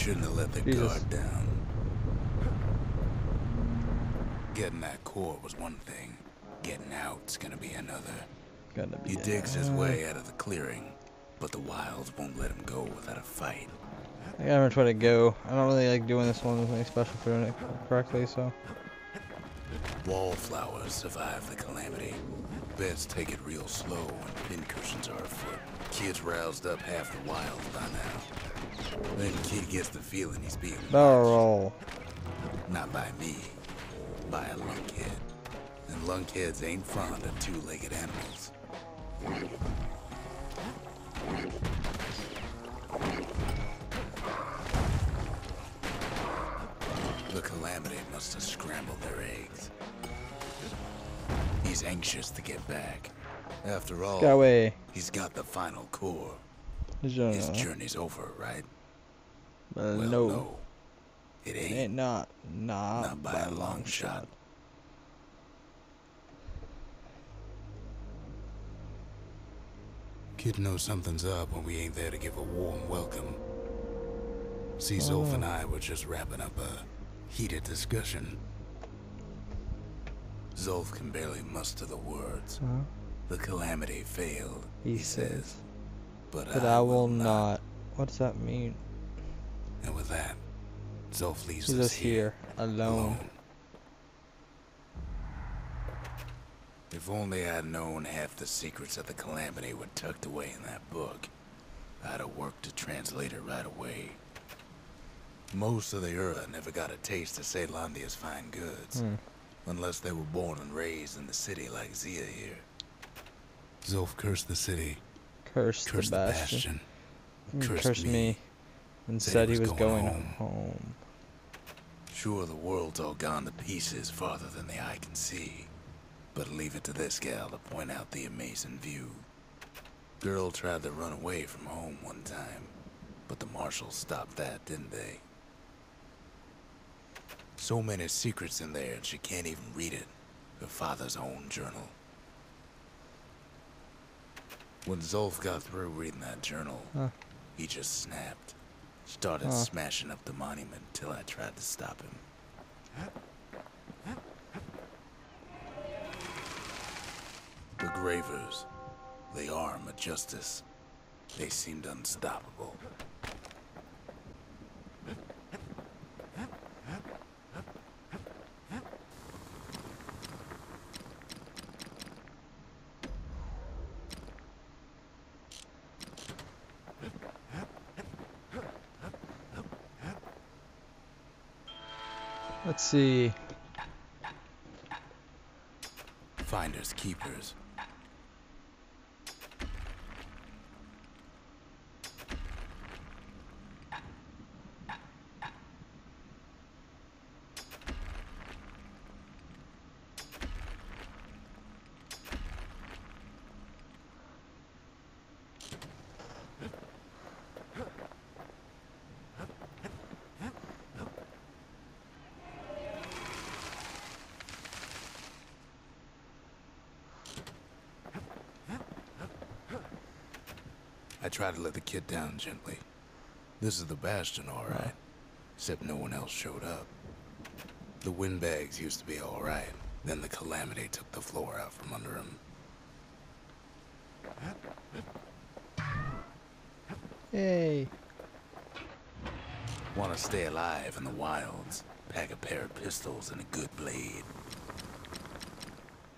shouldn't have let the Jesus. guard down. Getting that core was one thing. Getting out's gonna be another. Gonna be He digs his way out of the clearing, but the wilds won't let him go without a fight. I gotta try to go. I don't really like doing this one with anything special for doing it correctly, so. Wallflowers survive the calamity. Beds take it real slow when pincushions are afoot. Kid's roused up half the wilds by now. Then kid gets the feeling he's being Barrel watched. roll. Not by me, by a lunkhead. And lunkheads ain't fond of two-legged animals. The calamity must have scrambled their eggs. He's anxious to get back. After all, Go away. he's got the final core. His His journey's over, right? Well, no. no. It ain't. Ain't not. Nah, Not by a long shot. Kid knows something's up when we ain't there to give a warm welcome. See, Zolf and I were just wrapping up a heated discussion. Zolf can barely muster the words. The calamity failed, he says. But I will not. What does that mean? And with that, Zolf leaves He's us just here, alone. If only I'd known half the secrets of the calamity were tucked away in that book, I'd have worked to translate it right away. Most of the Ura never got a taste of Caelandia's fine goods, unless they were born and raised in the city like Zia here. Zolf cursed the city, Cursed the Bastion. Cursed me. And said he was going home. Sure, the world's all gone to pieces farther than the eye can see. But leave it to this gal to point out the amazing view. Girl tried to run away from home one time, but the marshals stopped that, didn't they? So many secrets in there, she can't even read it. Her father's own journal. When Zolf got through reading that journal, he just snapped. Started smashing up the monument till I tried to stop him. The Gravers, the arm of justice, they seemed unstoppable. Let's see. Finders keepers. I tried to let the kid down gently. This is the Bastion, all right. Except no one else showed up. The windbags used to be all right. Then the calamity took the floor out from under him. Yay. Want to stay alive in the wilds. Pack a pair of pistols and a good blade.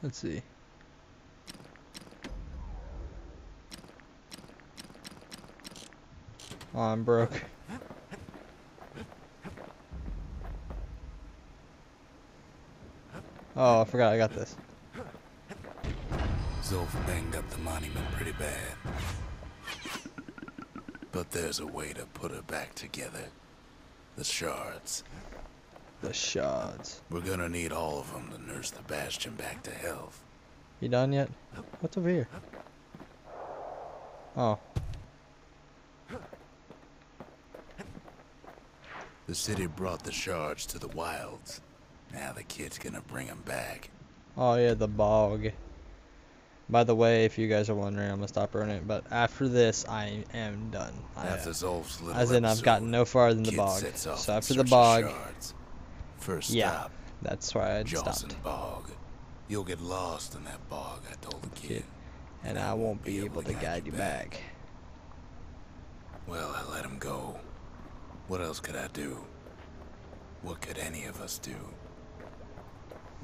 Let's see. Oh, I'm broke. Oh, I forgot I got this. Zolf banged up the monument pretty bad. But there's a way to put her back together. The shards. The shards. We're gonna need all of them to nurse the Bastion back to health. You done yet? What's over here? Oh. The city brought the shards to the wilds. Now the kid's gonna bring them back. Oh yeah, the bog. By the way, if you guys are wondering, I'm gonna stop running it. But after this, I am done. After Zolf's little as in, I've gotten no farther than the bog. So after the bog, first yeah, stop, that's why I stopped. Bog. You'll get lost in that bog, I told the kid. And I won't be able to guide you back. Well, I let him go. What else could I do? What could any of us do?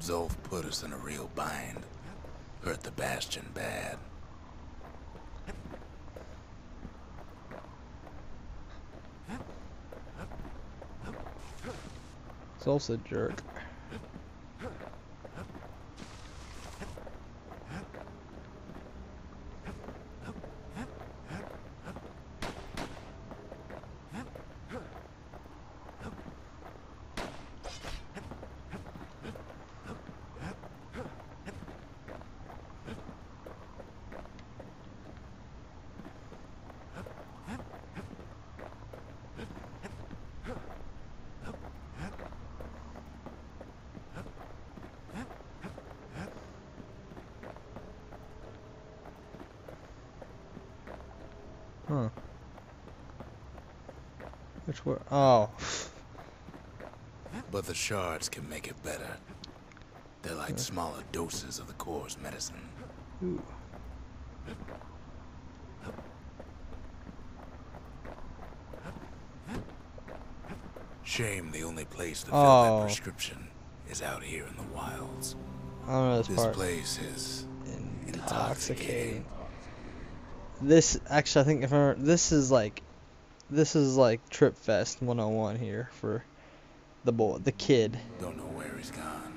Zolf put us in a real bind. Hurt the Bastion bad. Zolf's a jerk. Huh. Which were... Oh. But the shards can make it better. They're like smaller doses of the core's medicine. Ooh. Shame the only place to fill that prescription is out here in the wilds. I don't know this place is intoxicating. This actually, I think if I remember, this is like Trip Fest 101 here for the kid. Don't know where he's gone.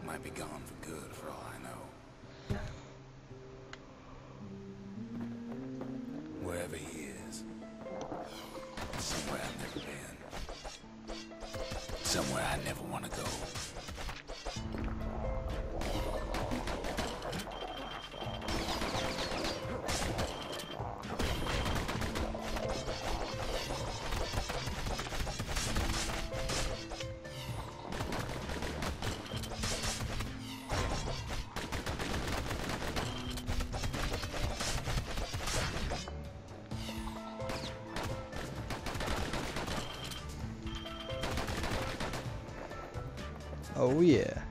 Might be gone for good, for all I know. Wherever he is, somewhere I've never been. Somewhere I never want to go. Oh yeah.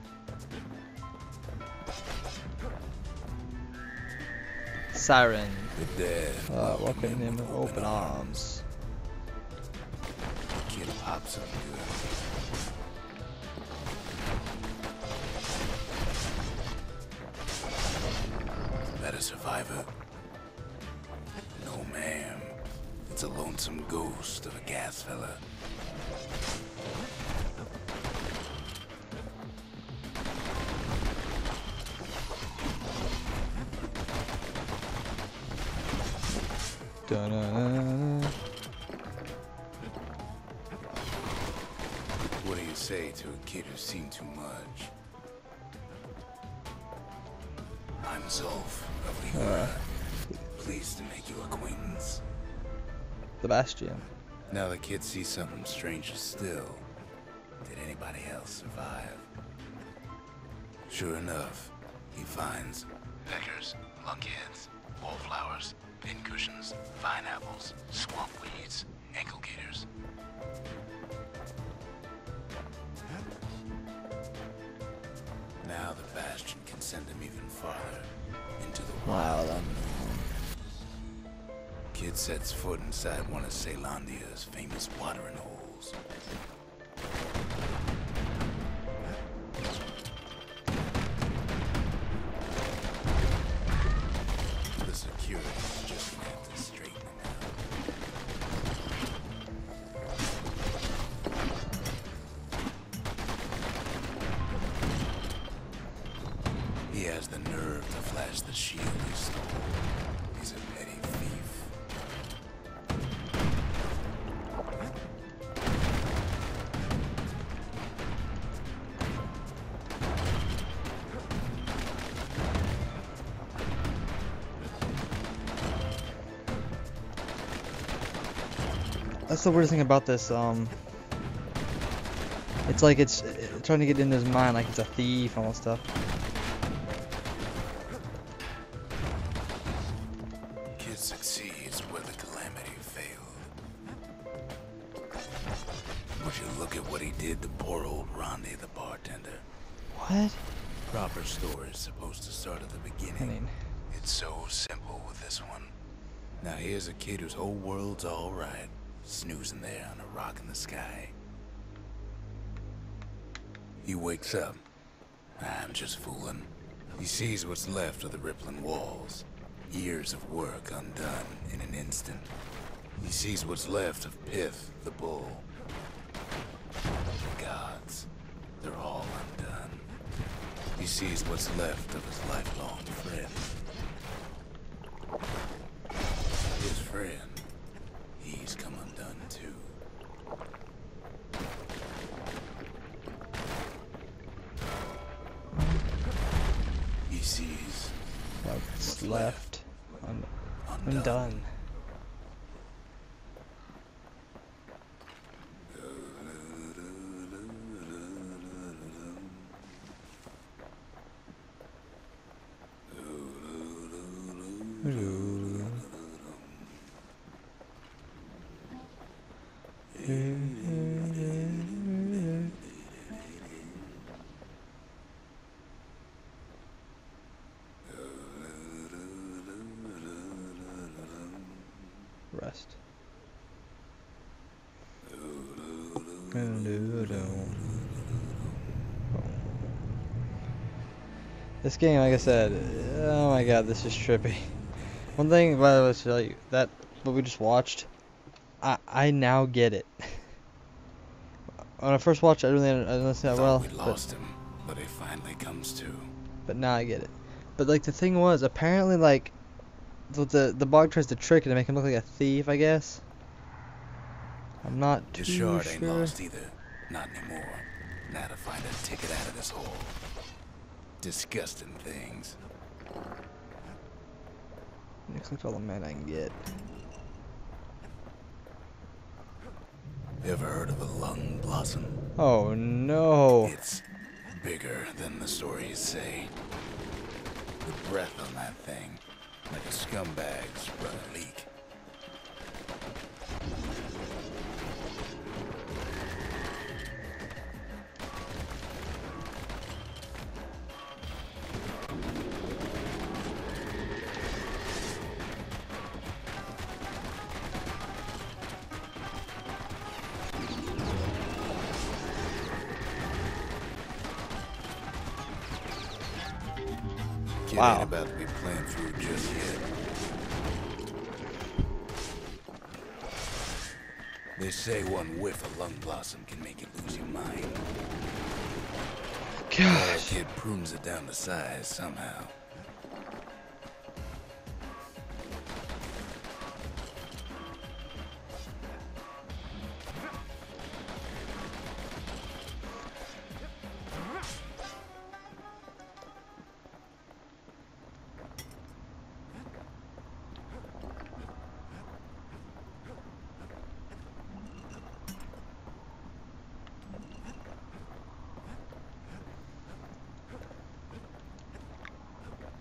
Siren. Welcome him with open arms. Kid pops up good. That a survivor? No, ma'am. It's a lonesome ghost of a gas fella. What do you say to a kid who's seen too much? I'm Zolf of Ligura. Pleased to make your acquaintance. The Bastion. Now the kid sees something stranger still. Did anybody else survive? Sure enough, he finds peckers, lunkheads, wallflowers, pincushions, vine apples, swamp weeds, ankle gators. Now the Bastion can send him even farther into the wild unknown. Kid sets foot inside one of Caelondia's famous watering holes. The security's just gonna have to straighten him out. He has the nerve to flash the shield he stole. He's a petty thief. That's the weird thing about this. It's like it's trying to get into his mind, like it's a thief, almost stuff. Would you look at what he did to poor old Ronnie, the bartender? What? Proper story is supposed to start at the I beginning. mean, It's so simple with this one. Now here's a kid whose whole world's alright, snoozing there on a rock in the sky. He wakes up. I'm just fooling. He sees what's left of the rippling walls. Years of work undone in an instant. He sees what's left of Pith, the bull. The gods, they're all undone. He sees what's left of his lifelong friend. His friend, he's come undone too. He sees what's left undone. Rest. This game, like I said, oh my god, this is trippy. One thing, by the way, to tell you, that what we just watched, I now get it. When I first watched it, I didn't understand that well. We lost him, but he finally comes to. But now I get it. But like the thing was, apparently like the bog tries to trick him to make him look like a thief, I guess. I'm not too sure. The shard ain't lost either. Not anymore. Now to find a ticket out of this hole. Disgusting things. Looks like all the men I can get. Ever heard of a lung blossom? Oh no. It's bigger than the stories say. The breath on that thing, like a scumbag sprung a leak. Kid Wow. ain't about to be playing through just yet. They say one whiff of lung blossom can make you lose your mind. That Gosh. kid prunes it down to size somehow.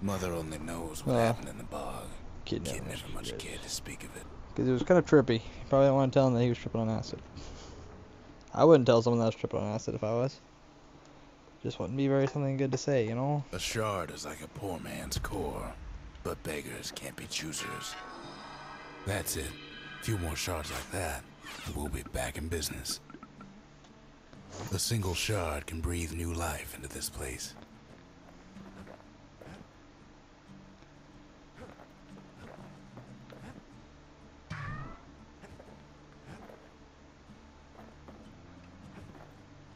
Mother only knows what happened in the bog. Kid Kid never never much did. cared to speak of it. Because it was kind of trippy. You probably don't want to tell him that he was tripping on acid. I wouldn't tell someone that was tripping on acid if I was. Just wouldn't be very something good to say, you know? A shard is like a poor man's core, but beggars can't be choosers. That's it. A few more shards like that, and we'll be back in business. A single shard can breathe new life into this place.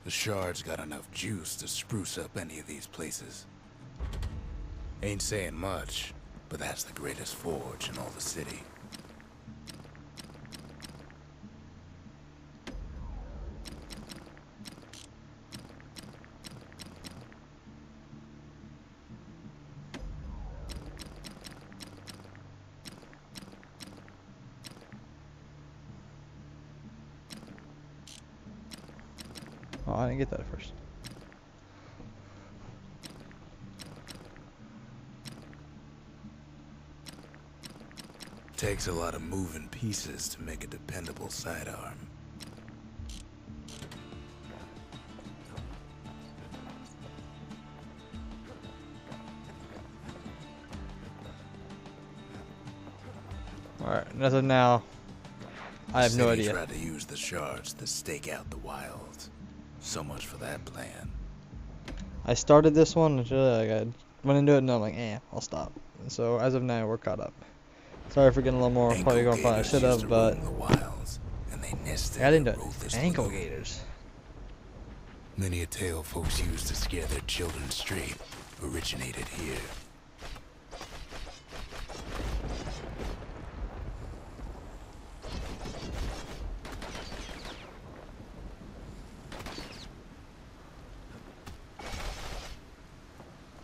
The shard's got enough juice to spruce up any of these places. Ain't saying much, but that's the greatest forge in all the city. Oh, I didn't get that at first. Takes a lot of moving pieces to make a dependable sidearm. Alright, as of now, I have no City idea. tried to use the shards to stake out the wilds. So much for that plan. I started this one, like, I went into it and I'm like, I'll stop. And so as of now, we're caught up. Sorry for getting a little more probably going I should have, but the wilds, and they nested got into ruthless ankle lagoon. gators. Many a tale folks used to scare their children straight originated here.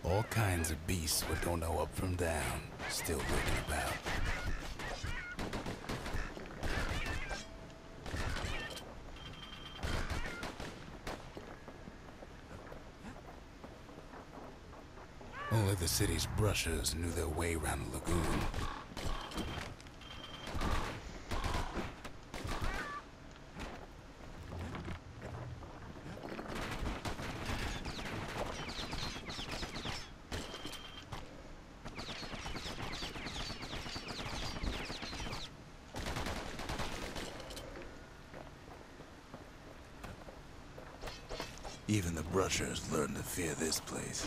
All kinds of beasts what don't know up from down, still lurking about. Only the city's brushers knew their way around the lagoon. Even the brushers learned to fear this place.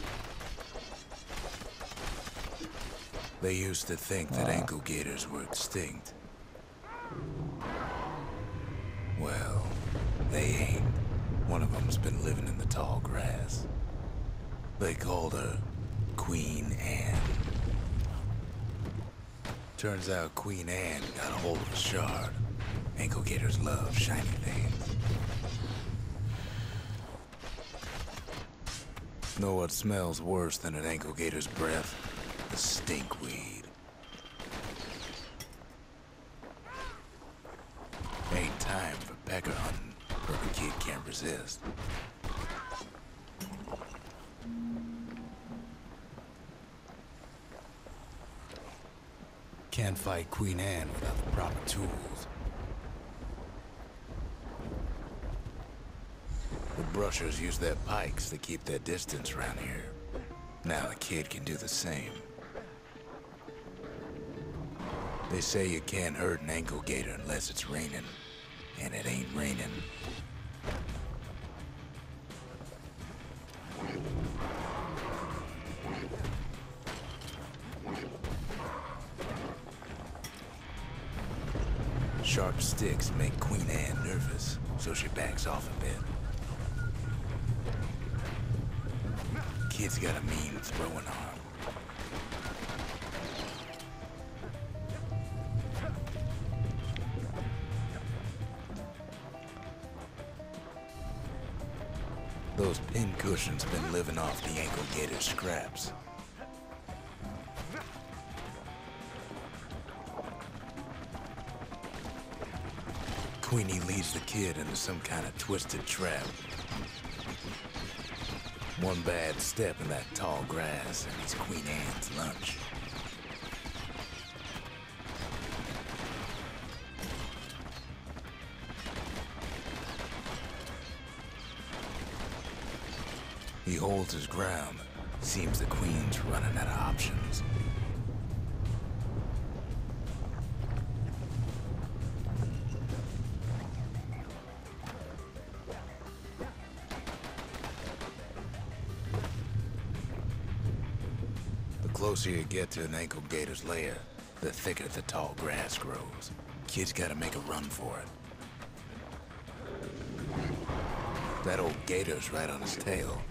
They used to think that ankle gators were extinct. Well, they ain't. One of them's been living in the tall grass. They called her Queen Anne. Turns out Queen Anne got a hold of a shard. Ankle gators love shiny things. Know what smells worse than an ankle gator's breath? The stinkweed. Ain't time for pecker hunting, but the kid can't resist. Can't fight Queen Anne without the proper tools. The brushers use their pikes to keep their distance around here. Now the kid can do the same. They say you can't hurt an ankle gator unless it's raining, and it ain't raining. Sharp sticks make Queen Anne nervous, so she backs off a bit. Kid's got a mean throwing arm. Those pin cushions been living off the ankle gator's scraps. Queenie leads the kid into some kind of twisted trap. One bad step in that tall grass and it's Queen Anne's lunch. He holds his ground. Seems the Queen's running out of options. The closer you get to an ankle gator's lair, the thicker the tall grass grows. Kid's gotta make a run for it. That old gator's right on his tail.